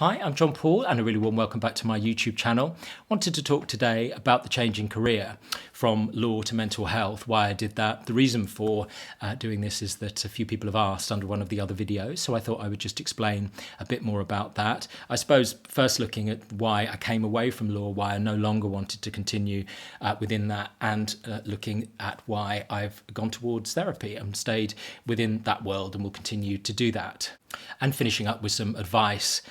Hi, I'm John Paul and a really warm welcome back to my YouTube channel. Wanted to talk today about the change in career from law to mental health, why I did that. The reason for doing this is that a few people have asked under one of the other videos, so I thought I would just explain a bit more about that. I suppose first looking at why I came away from law, why I no longer wanted to continue within that, and looking at why I've gone towards therapy and stayed within that world and will continue to do that. And finishing up with some advice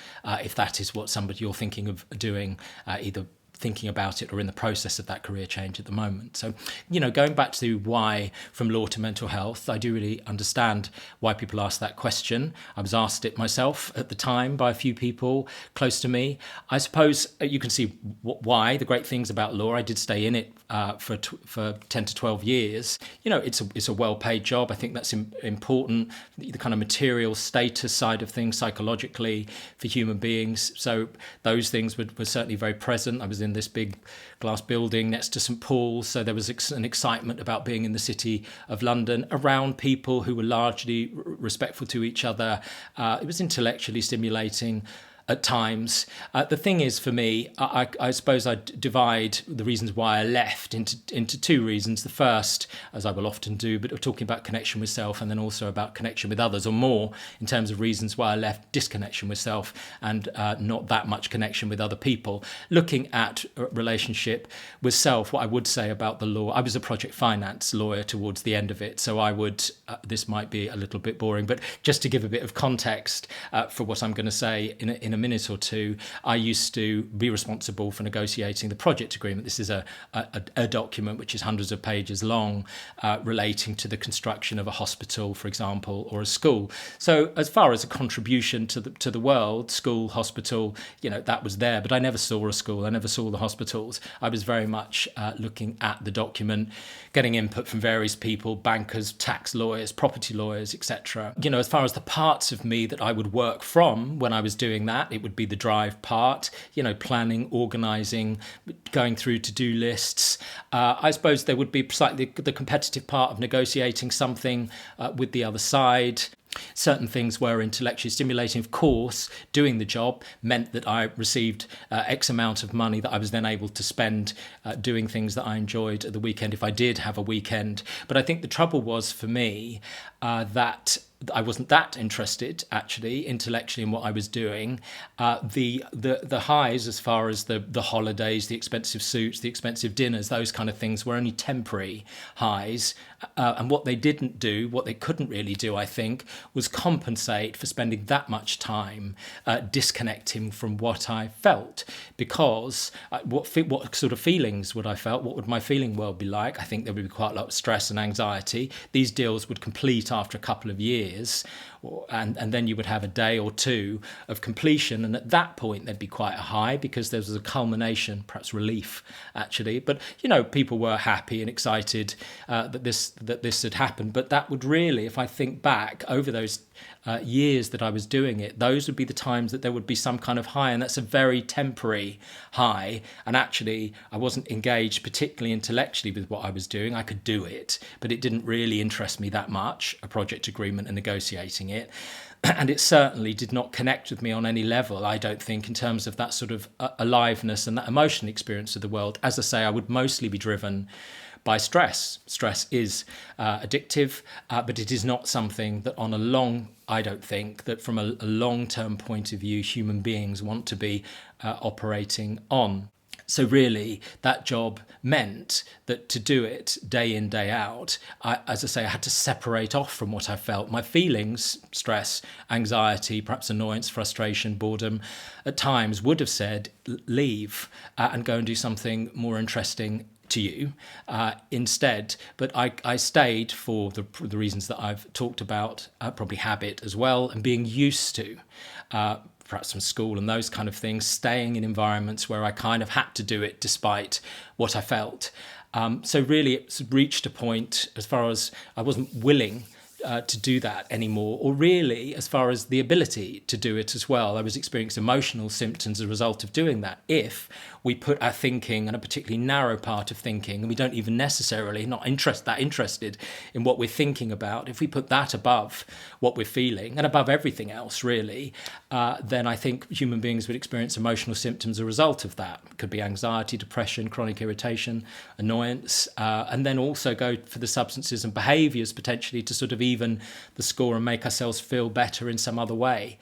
if that is what you're thinking of doing, either thinking about it or in the process of that career change at the moment. So, going back to why from law to mental health, I do really understand why people ask that question. I was asked it myself at the time by a few people close to me. I suppose you can see why, the great things about law. I did stay in it for 10 to 12 years. It's a well-paid job. I think that's important. The kind of material status side of things psychologically for human beings. So those things were certainly very present. I was in this big glass building next to St Paul's, so there was an excitement about being in the city of London around people who were largely respectful to each other. It was intellectually stimulating at times. The thing is, for me, I suppose I divide the reasons why I left into two reasons. The first, as I will often do, but talking about connection with self, and then also about connection with others, or more in terms of reasons why I left: disconnection with self and not that much connection with other people. Looking at relationship with self, what I would say about the law, I was a project finance lawyer towards the end of it, so I would, this might be a little bit boring, but just to give a bit of context for what I'm going to say in a minute or two, I used to be responsible for negotiating the project agreement. This is a document which is hundreds of pages long, relating to the construction of a hospital, for example, or a school. So as far as a contribution to the world, school, hospital, that was there, but I never saw a school, I never saw the hospitals. I was very much looking at the document, getting input from various people, bankers, tax lawyers, property lawyers, etc. As far as the parts of me that I would work from when I was doing that, it would be the drive part, planning, organising, going through to-do lists. I suppose there would be slightly the competitive part of negotiating something with the other side. Certain things were intellectually stimulating. Of course, doing the job meant that I received X amount of money that I was then able to spend doing things that I enjoyed at the weekend, if I did have a weekend. But I think the trouble was for me that I wasn't that interested, actually, intellectually in what I was doing. The highs, as far as the holidays, the expensive suits, the expensive dinners, those kind of things were only temporary highs. And what they didn't do, what they couldn't really do, I think, was compensate for spending that much time disconnecting from what I felt. Because what sort of feelings would I felt? What would my feeling world be like? I think there would be quite a lot of stress and anxiety. These deals would complete after a couple of years, and then you would have a day or two of completion, and at that point there'd be quite a high, because there was a culmination, perhaps relief actually, but people were happy and excited that this had happened. But that would really, if I think back over those years that I was doing it, those would be the times that there would be some kind of high, and that's a very temporary high. And actually I wasn't engaged particularly intellectually with what I was doing. I could do it, but it didn't really interest me that much, a project agreement and negotiating it. And it certainly did not connect with me on any level, I don't think, in terms of that sort of aliveness and that emotional experience of the world. As I say, I would mostly be driven by stress. Stress is addictive, but it is not something that I don't think that from a long-term point of view, human beings want to be operating on. So really, that job meant that to do it day in, day out, as I say, I had to separate off from what I felt. My feelings, stress, anxiety, perhaps annoyance, frustration, boredom, at times would have said, leave and go and do something more interesting to you instead. But I stayed for the reasons that I've talked about, probably habit as well, and being used to perhaps from school and those kind of things, staying in environments where I kind of had to do it despite what I felt. So really it's reached a point, as far as I wasn't willing to do that anymore, or really as far as the ability to do it as well. I was experiencing emotional symptoms as a result of doing that. If we put our thinking, and a particularly narrow part of thinking, and we don't even necessarily not that interested in what we're thinking about, if we put that above what we're feeling and above everything else really, then I think human beings would experience emotional symptoms as a result of that. It could be anxiety, depression, chronic irritation, annoyance, and then also go for the substances and behaviours potentially to sort of even the score and make ourselves feel better in some other way.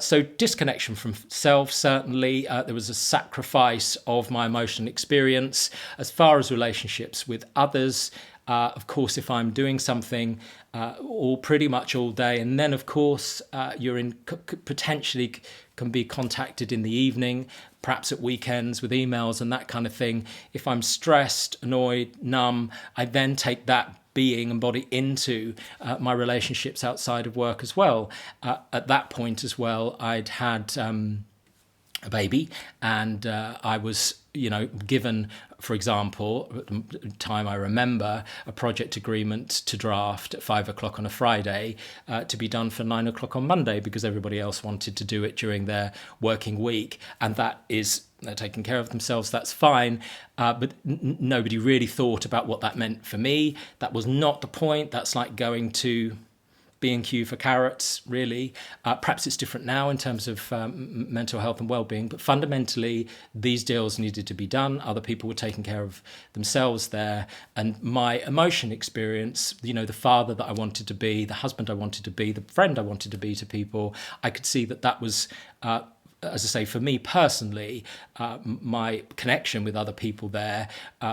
So disconnection from self, certainly. There was a sacrifice of my emotional experience. As far as relationships with others, of course, if I'm doing something all pretty much all day, and then of course you're in potentially can be contacted in the evening, perhaps at weekends with emails and that kind of thing. If I'm stressed, annoyed, numb, I then take that being and body into my relationships outside of work as well. At that point as well, I'd had a baby, and I was, given, for example, at the time I remember, a project agreement to draft at 5 o'clock on a Friday to be done for 9 o'clock on Monday, because everybody else wanted to do it during their working week. And that is, they're taking care of themselves, that's fine. But nobody really thought about what that meant for me. That was not the point. That's like going to B&Q for carrots, really. Perhaps it's different now in terms of mental health and well-being, but fundamentally these deals needed to be done. Other people were taking care of themselves there, and my emotion experience, the father that I wanted to be, the husband I wanted to be, the friend I wanted to be to people, I could see that was as I say, for me personally, my connection with other people there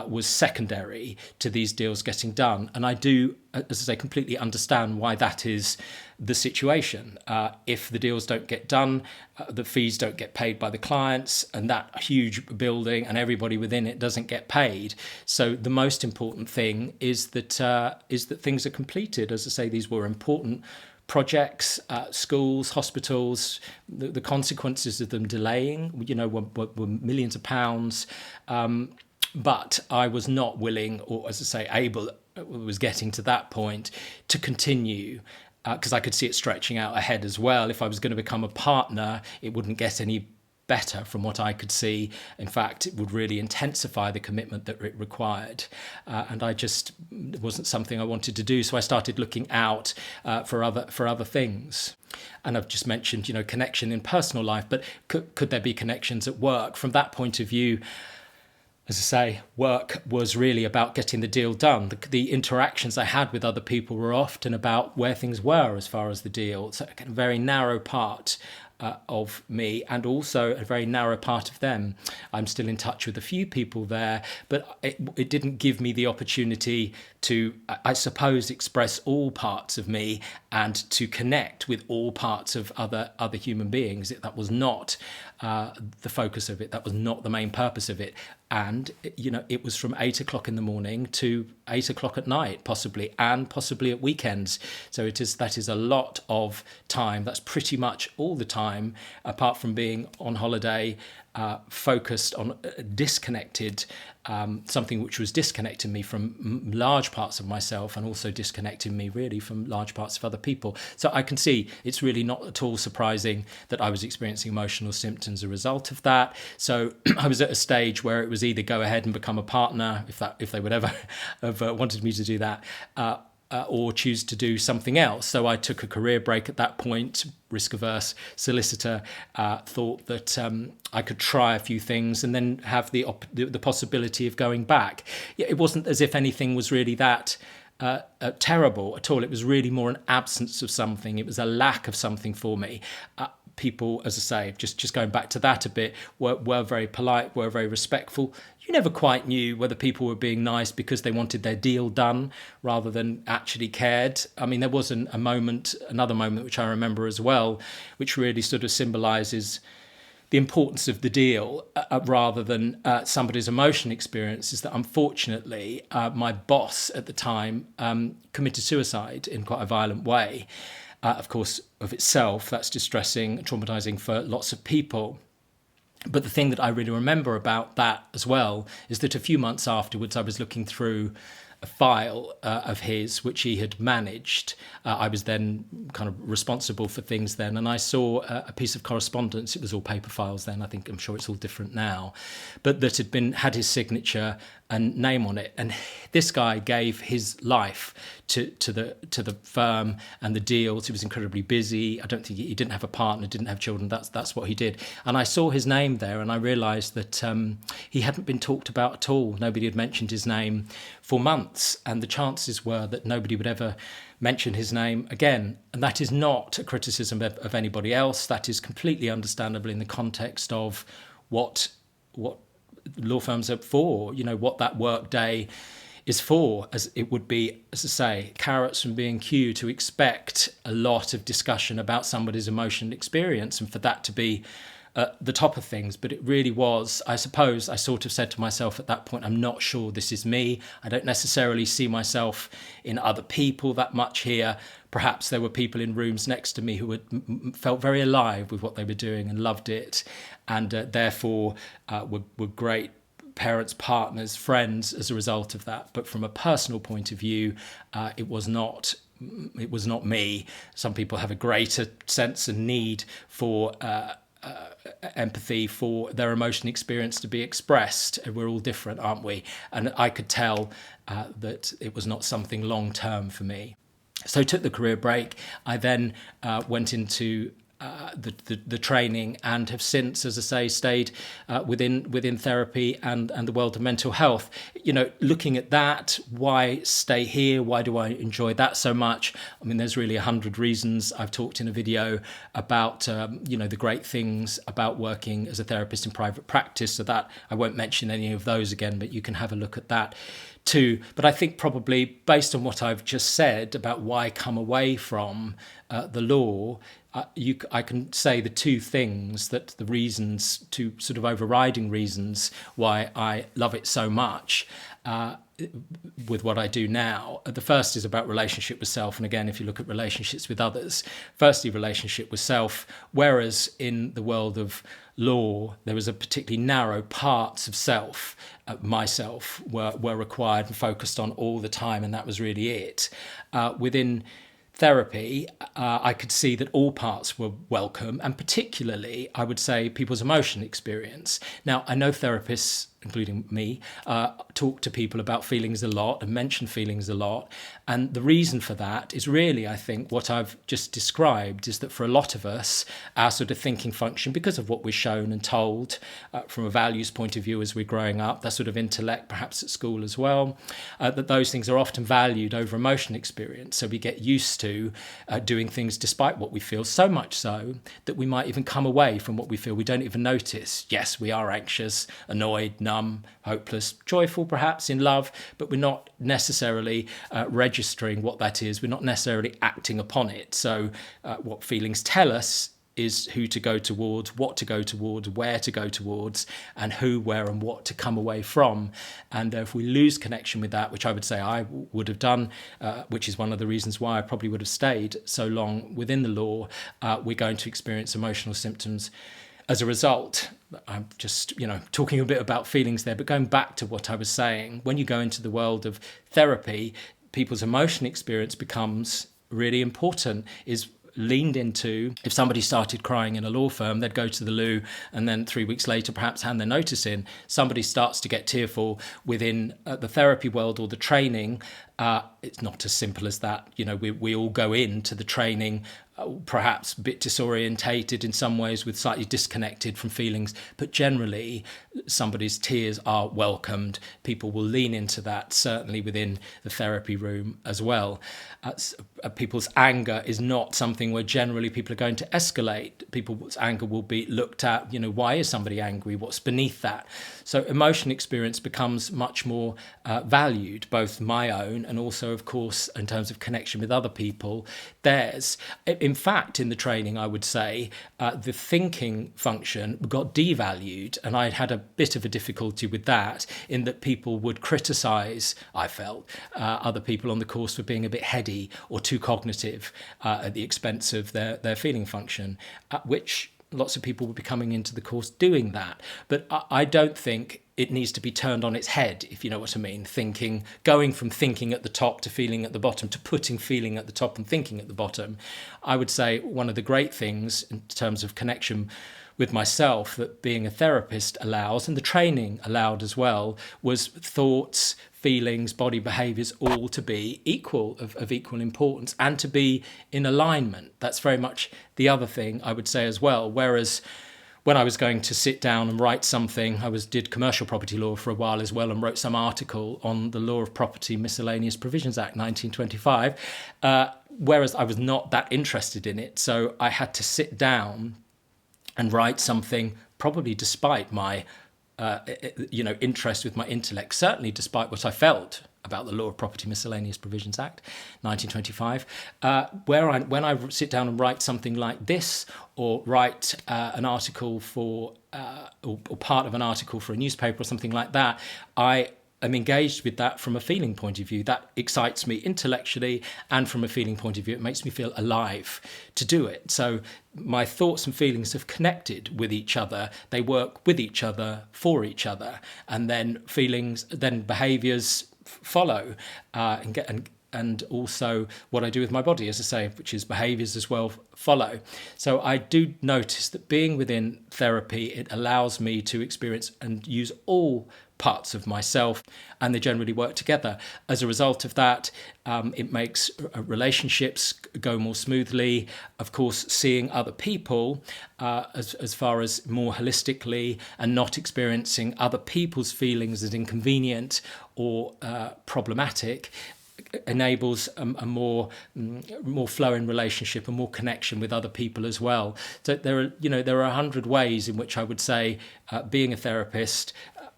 was secondary to these deals getting done. And I do, as I say, completely understand why that is the situation. If the deals don't get done, the fees don't get paid by the clients, and that huge building and everybody within it doesn't get paid. So the most important thing is that things are completed. As I say, these were important projects, schools, hospitals. The consequences of them delaying, were millions of pounds. But I was not willing, or as I say, able, was getting to that point to continue, because I could see it stretching out ahead as well. If I was going to become a partner, it wouldn't get any better from what I could see. In fact, it would really intensify the commitment that it required. And it wasn't something I wanted to do. So I started looking out for other things. And I've just mentioned, connection in personal life, but could there be connections at work? From that point of view, as I say, work was really about getting the deal done. The interactions I had with other people were often about where things were as far as the deal. So a very narrow part of me, and also a very narrow part of them. I'm still in touch with a few people there, but it didn't give me the opportunity to, I suppose, express all parts of me and to connect with all parts of other human beings. That was not the focus of it. That was not the main purpose of it. And, it was from 8 o'clock in the morning to 8 o'clock at night, possibly, and possibly at weekends. So that is a lot of time. That's pretty much all the time, apart from being on holiday, focused on disconnected, something which was disconnecting me from large parts of myself, and also disconnecting me really from large parts of other people. So I can see it's really not at all surprising that I was experiencing emotional symptoms as a result of that. So I was at a stage where it was either go ahead and become a partner, if they would ever have wanted me to do that, or choose to do something else. So I took a career break at that point, risk-averse solicitor, thought that I could try a few things and then have the possibility of going back. It wasn't as if anything was really that terrible at all. It was really more an absence of something. It was a lack of something for me. People, as I say, just going back to that a bit, were very polite, were very respectful. You never quite knew whether people were being nice because they wanted their deal done rather than actually cared. I mean, there was another moment, which I remember as well, which really sort of symbolises the importance of the deal rather than somebody's emotion experience, is that unfortunately my boss at the time committed suicide in quite a violent way. Of course, of itself, that's distressing, traumatizing for lots of people. But the thing that I really remember about that as well is that a few months afterwards, I was looking through a file of his which he had managed. I was then kind of responsible for things then, and I saw a piece of correspondence. It was all paper files then. I'm sure it's all different now, but that had his signature and name on it. And this guy gave his life to the firm and the deals. He was incredibly busy. I don't think he didn't have a partner, didn't have children. That's what he did. And I saw his name there, and I realised that he hadn't been talked about at all. Nobody had mentioned his name for months, and the chances were that nobody would ever mention his name again. And that is not a criticism of anybody else. That is completely understandable in the context of what law firms are for, what that work day is for, as it would be, as I say, carrots from B&Q to expect a lot of discussion about somebody's emotional experience and for that to be the top of things. But it really was, I suppose, I sort of said to myself at that point, I'm not sure this is me. I don't necessarily see myself in other people that much here. Perhaps there were people in rooms next to me who felt very alive with what they were doing and loved it, and therefore were great parents, partners, friends as a result of that. But from a personal point of view, it was not me. Some people have a greater sense and need for empathy, for their emotional experience to be expressed. We're all different, aren't we? And I could tell that it was not something long term for me. So I took the career break. I then went into the training and have since, as I say, stayed within therapy and the world of mental health. Looking at that, why stay here? Why do I enjoy that so much? I mean, there's really 100 reasons. I've talked in a video about the great things about working as a therapist in private practice, so that I won't mention any of those again, but you can have a look at that too. But I think probably based on what I've just said about why come away from the law, I can say the two things, that the reasons, two sort of overriding reasons why I love it so much with what I do now. The first is about relationship with self. And again, if you look at relationships with others, firstly, relationship with self, whereas in the world of law, there was a particularly narrow parts of self, myself, were required and focused on all the time, and that was really it. Within therapy, I could see that all parts were welcome, and particularly, I would say, people's emotional experience. Now, I know therapists, including me, talk to people about feelings a lot and mention feelings a lot. And the reason for that is really, I think, what I've just described, is that for a lot of us, our sort of thinking function, because of what we're shown and told from a values point of view as we're growing up, that sort of intellect, perhaps at school as well, that those things are often valued over emotional experience. So we get used to doing things despite what we feel, so much so that we might even come away from what we feel. We don't even notice. Yes, we are anxious, annoyed, numb, hopeless, joyful perhaps, in love, but we're not necessarily registering what that is. We're not necessarily acting upon it. So what feelings tell us is who to go towards, what to go towards, where to go towards, and who, where, and what to come away from. And if we lose connection with that, which I would say I would have done, which is one of the reasons why I probably would have stayed so long within the law, we're going to experience emotional symptoms as a result. I'm just, talking a bit about feelings there, but going back to what I was saying, when you go into the world of therapy, people's emotional experience becomes really important, is leaned into. If somebody started crying in a law firm, they'd go to the loo, and then 3 weeks later perhaps hand their notice in. Somebody starts to get tearful within the therapy world or the training. It's not as simple as that. We all go into the training perhaps a bit disorientated in some ways, with slightly disconnected from feelings, but generally somebody's tears are welcomed. People will lean into that, certainly within the therapy room as well. People's anger is not something where generally people are going to escalate. People's anger will be looked at, why is somebody angry? What's beneath that? So emotion experience becomes much more valued, both my own and also, of course, in terms of connection with other people, theirs. In fact, in the training, I would say the thinking function got devalued, and I had a bit of a difficulty with that, in that people would criticise, I felt, other people on the course for being a bit heady or too cognitive at the expense of their feeling function, which lots of people will be coming into the course doing that. But I don't think it needs to be turned on its head, if you know what I mean. Going from thinking at the top to feeling at the bottom, to putting feeling at the top and thinking at the bottom. I would say one of the great things in terms of connection with myself that being a therapist allows, and the training allowed as well, was thoughts, feelings, body behaviours all to be equal, of equal importance, and to be in alignment. That's very much the other thing I would say as well. Whereas when I was going to sit down and write something, did commercial property law for a while as well, and wrote some article on the Law of Property Miscellaneous Provisions Act 1925, whereas I was not that interested in it. So I had to sit down and write something, probably despite my interest with my intellect, certainly despite what I felt about the Law of Property Miscellaneous Provisions Act 1925, when I sit down and write something like this, or write an article for or part of an article for a newspaper or something like that, I'm engaged with that from a feeling point of view. That excites me intellectually, and from a feeling point of view, it makes me feel alive to do it. So my thoughts and feelings have connected with each other. They work with each other, for each other, and then behaviours follow, and also what I do with my body, as I say, which is behaviours as well, follow. So I do notice that being within therapy, it allows me to experience and use all parts of myself, and they generally work together. As a result of that, it makes relationships go more smoothly. Of course, seeing other people as far as more holistically, and not experiencing other people's feelings as inconvenient or problematic, enables a more flowing relationship, a more connection with other people as well. So there are 100 ways in which I would say being a therapist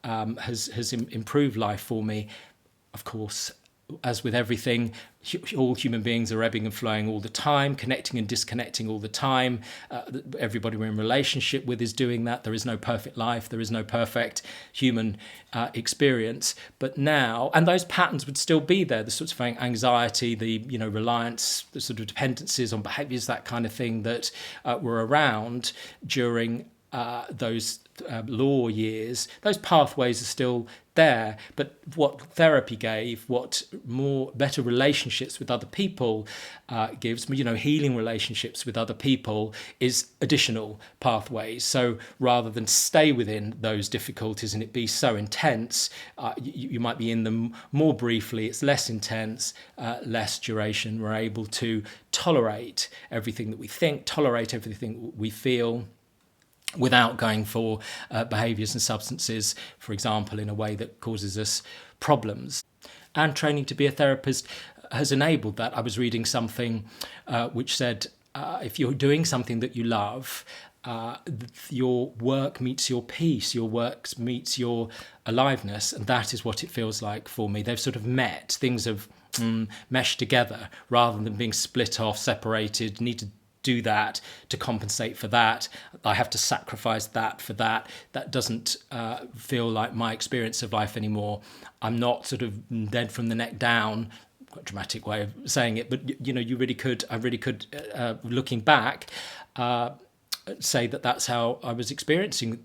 has improved life for me. Of course, as with everything, all human beings are ebbing and flowing all the time, connecting and disconnecting all the time. Everybody we're in relationship with is doing that. There is no perfect life. There is no perfect human experience. But now, and those patterns would still be there, the sorts of anxiety, the reliance, the sort of dependencies on behaviours, that kind of thing that were around during those law years. Those pathways are still there, but what therapy gave, what better relationships with other people gives me, healing relationships with other people, is additional pathways. So rather than stay within those difficulties and it be so intense, you might be in them more briefly. It's less intense, less duration. We're able to tolerate everything that we think, tolerate everything we feel, without going for behaviours and substances, for example, in a way that causes us problems. And training to be a therapist has enabled that. I was reading something which said, if you're doing something that you love, your work meets your peace, your work meets your aliveness, and that is what it feels like for me. They've sort of met, things have meshed together, rather than being split off, separated, need to do that to compensate for that. I have to sacrifice that for that. That doesn't feel like my experience of life anymore. I'm not sort of dead from the neck down. Quite a dramatic way of saying it, but I really could, looking back, say that that's how I was experiencing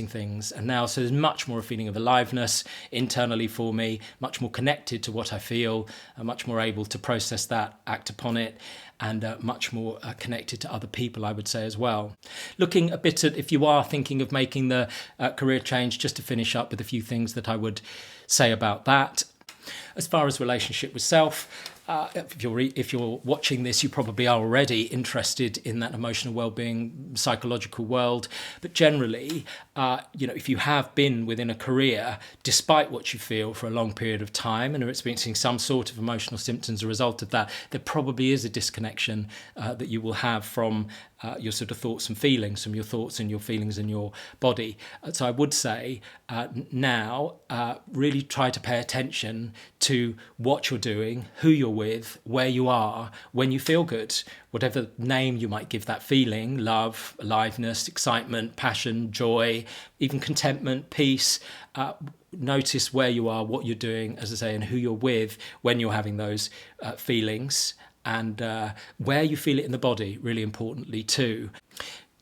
things. And now, so there's much more a feeling of aliveness internally for me, much more connected to what I feel, much more able to process that, act upon it, and much more connected to other people, I would say, as well. Looking a bit at, if you are thinking of making the career change, just to finish up with a few things that I would say about that. As far as relationship with self, if you're watching this, you probably are already interested in that emotional well-being, psychological world. But generally, if you have been within a career, despite what you feel for a long period of time, and are experiencing some sort of emotional symptoms as a result of that, there probably is a disconnection that you will have from your sort of thoughts and feelings, from your thoughts and your feelings in your body. So I would say now, really try to pay attention to what you're doing, who you're with, where you are, when you feel good, whatever name you might give that feeling: love, aliveness, excitement, passion, joy, even contentment, peace. Notice where you are, what you're doing, as I say, and who you're with when you're having those feelings, and where you feel it in the body, really importantly too.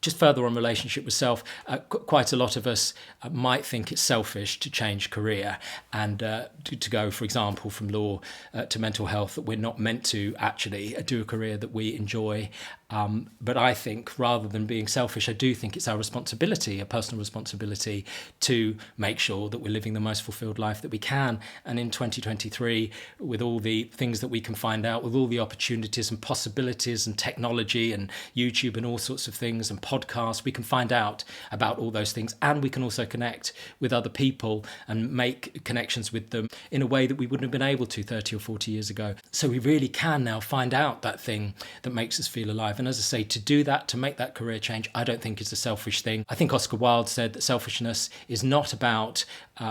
Just further on relationship with self, quite a lot of us might think it's selfish to change career and to go, for example, from law to mental health, that we're not meant to actually do a career that we enjoy. But I think rather than being selfish, I do think it's our responsibility, a personal responsibility, to make sure that we're living the most fulfilled life that we can. And in 2023, with all the things that we can find out, with all the opportunities and possibilities and technology and YouTube and all sorts of things and podcasts, we can find out about all those things. And we can also connect with other people and make connections with them in a way that we wouldn't have been able to 30 or 40 years ago. So we really can now find out that thing that makes us feel alive. And as I say, to do that, to make that career change, I don't think is a selfish thing. I think Oscar Wilde said that selfishness is not about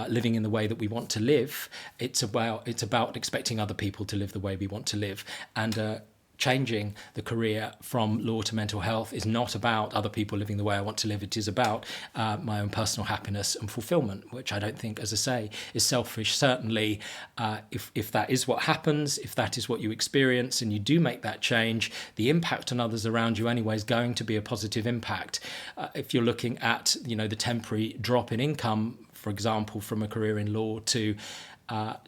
living in the way that we want to live. It's about expecting other people to live the way we want to live. And changing the career from law to mental health is not about other people living the way I want to live. It is about my own personal happiness and fulfilment, which I don't think, as I say, is selfish. Certainly, if that is what happens, if that is what you experience and you do make that change, the impact on others around you anyway is going to be a positive impact. If you're looking at, the temporary drop in income, for example, from a career in law to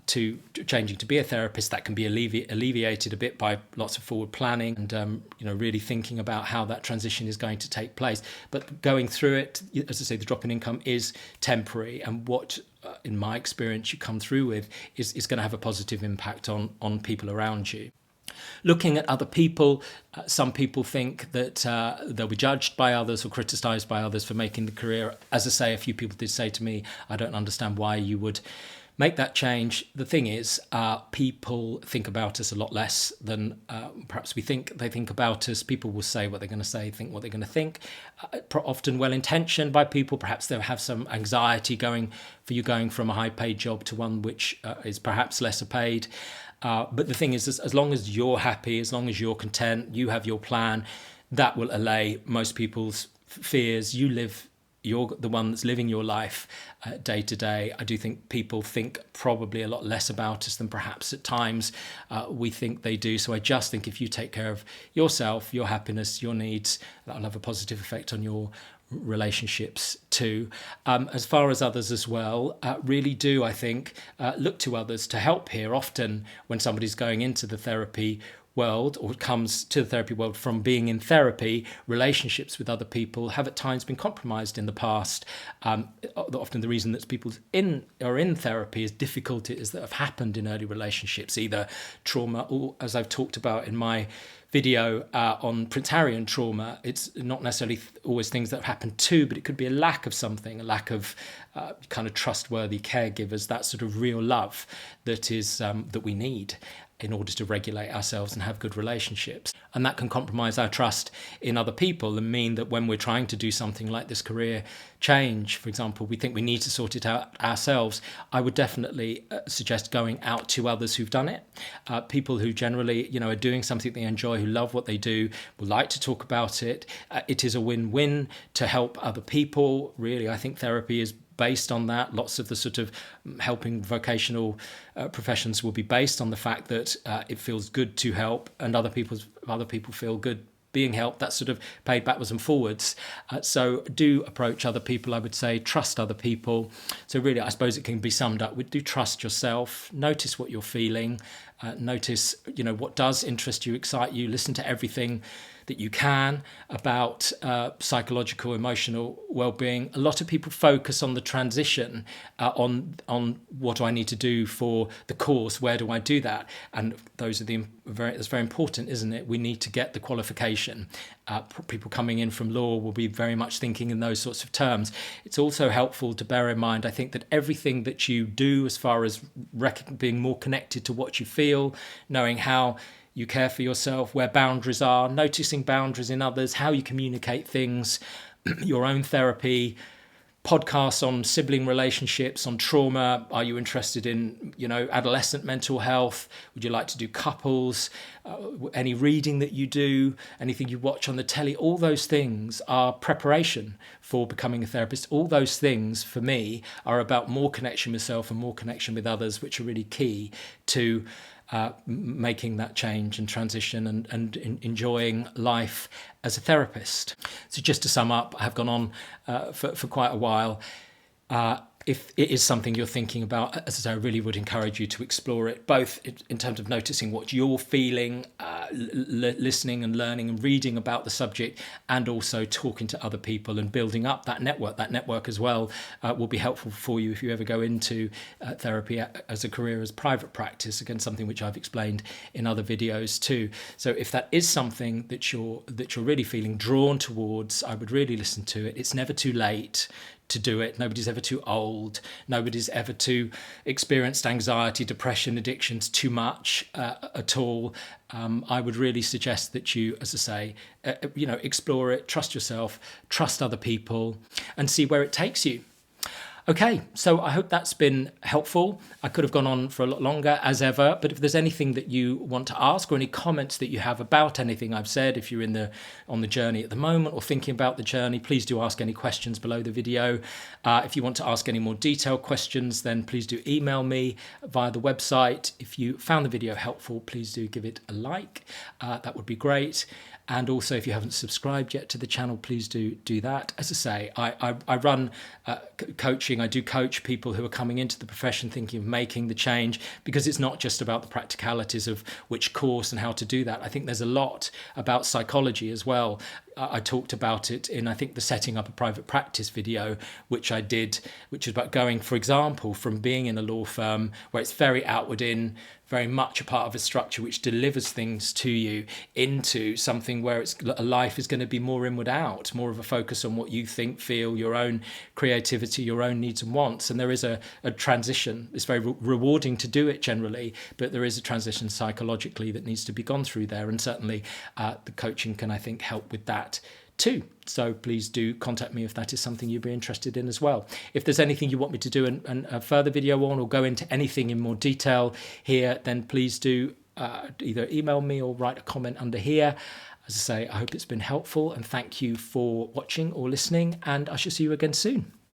changing to be a therapist, that can be alleviated a bit by lots of forward planning and really thinking about how that transition is going to take place. But going through it, as I say, the drop in income is temporary, and what in my experience you come through with is going to have a positive impact on people around you. Looking at other people, some people think that they'll be judged by others or criticised by others for making the career. As I say, a few people did say to me, I don't understand why you would make that change. The thing is, people think about us a lot less than perhaps we think they think about us. People will say what they're going to say, think what they're going to think, often well-intentioned by people. Perhaps they'll have some anxiety going from a high-paid job to one which is perhaps lesser paid. But the thing is, as long as you're happy, as long as you're content, you have your plan, that will allay most people's fears. You're the one that's living your life day to day. I do think people think probably a lot less about us than perhaps at times we think they do. So I just think if you take care of yourself, your happiness, your needs, that'll have a positive effect on your relationships too. As far as others as well, really do, I think, look to others to help here. Often when somebody's going into the therapy world or comes to the therapy world from being in therapy, relationships with other people have at times been compromised in the past. Often the reason that people are in therapy is difficulties that have happened in early relationships, either trauma or, as I've talked about in my video on Prince Harry and trauma, it's not necessarily always things that have happened too, but it could be a lack of something, a lack of kind of trustworthy caregivers, that sort of real love that is that we need in order to regulate ourselves and have good relationships. And that can compromise our trust in other people and mean that when we're trying to do something like this career change, for example, we think we need to sort it out ourselves. I would definitely suggest going out to others who've done it. People who generally, are doing something they enjoy, who love what they do, will like to talk about it. It is a win-win to help other people. Really, I think therapy is based on that. Lots of the sort of helping vocational professions will be based on the fact that it feels good to help, and other people feel good being helped. That's sort of paid backwards and forwards. So do approach other people, I would say. Trust other people. So really, I suppose it can be summed up with do trust yourself. Notice what you're feeling. Notice, what does interest you, excite you. Listen to everything that you can about psychological, emotional well-being. A lot of people focus on the transition, on what do I need to do for the course, where do I do that? And that's very important, isn't it? We need to get the qualification. People coming in from law will be very much thinking in those sorts of terms. It's also helpful to bear in mind, I think, that everything that you do as far as being more connected to what you feel, knowing how you care for yourself, where boundaries are, noticing boundaries in others, how you communicate things, your own therapy, podcasts on sibling relationships, on trauma. Are you interested in, adolescent mental health? Would you like to do couples? Any reading that you do, anything you watch on the telly, all those things are preparation for becoming a therapist. All those things, for me, are about more connection with self and more connection with others, which are really key to making that change and transition and enjoying life as a therapist. So just to sum up, I have gone on for quite a while. If it is something you're thinking about, as I say, I really would encourage you to explore it, both in terms of noticing what you're feeling, listening and learning and reading about the subject, and also talking to other people and building up that network. That network as well will be helpful for you if you ever go into therapy as a career, as private practice. Again, something which I've explained in other videos too. So if that is something that you're really feeling drawn towards, I would really listen to it. It's never too late to do it. Nobody's ever too old. Nobody's ever too experienced anxiety, depression, addictions too much at all. I would really suggest that you, as I say, explore it, trust yourself, trust other people, and see where it takes you. Okay, so I hope that's been helpful. I could have gone on for a lot longer, as ever, but if there's anything that you want to ask or any comments that you have about anything I've said, if you're on the journey at the moment or thinking about the journey, please do ask any questions below the video. If you want to ask any more detailed questions, then please do email me via the website. If you found the video helpful, please do give it a like. That would be great. And also, if you haven't subscribed yet to the channel, please do that. As I say, I run coaching. I do coach people who are coming into the profession thinking of making the change, because it's not just about the practicalities of which course and how to do that. I think there's a lot about psychology as well. I talked about it in, I think, the setting up a private practice video, which I did, which is about going, for example, from being in a law firm where it's very outward in, very much a part of a structure which delivers things to you, into something where a life is going to be more inward out, more of a focus on what you think, feel, your own creativity, your own needs and wants. And there is a transition. It's very rewarding to do it generally, but there is a transition psychologically that needs to be gone through there. And certainly the coaching can, I think, help with that too. So please do contact me if that is something you'd be interested in as well. If there's anything you want me to do a further video on, or go into anything in more detail here, then please do either email me or write a comment under here. As I say, I hope it's been helpful, and thank you for watching or listening, and I shall see you again soon.